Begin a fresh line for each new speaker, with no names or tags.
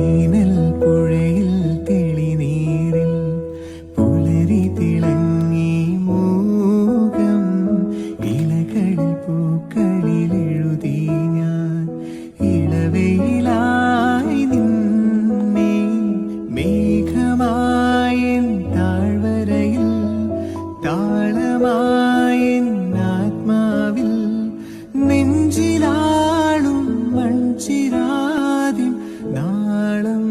ഈനൽ പുഴയിൽ തെളിനീരിൽ പുലരി തിളങ്ങി മൂകം ഇലകളിൽ പൂക്കളിൽ എഴുതി ഞാൻ ഇളവയിലായി നിന്നെ മേഘമായൻ താഴ്വരയിൽ താളമായൻ ആത്മാവിൽ നെഞ്ചിലാളും മൺചിരാതിൻ നാളം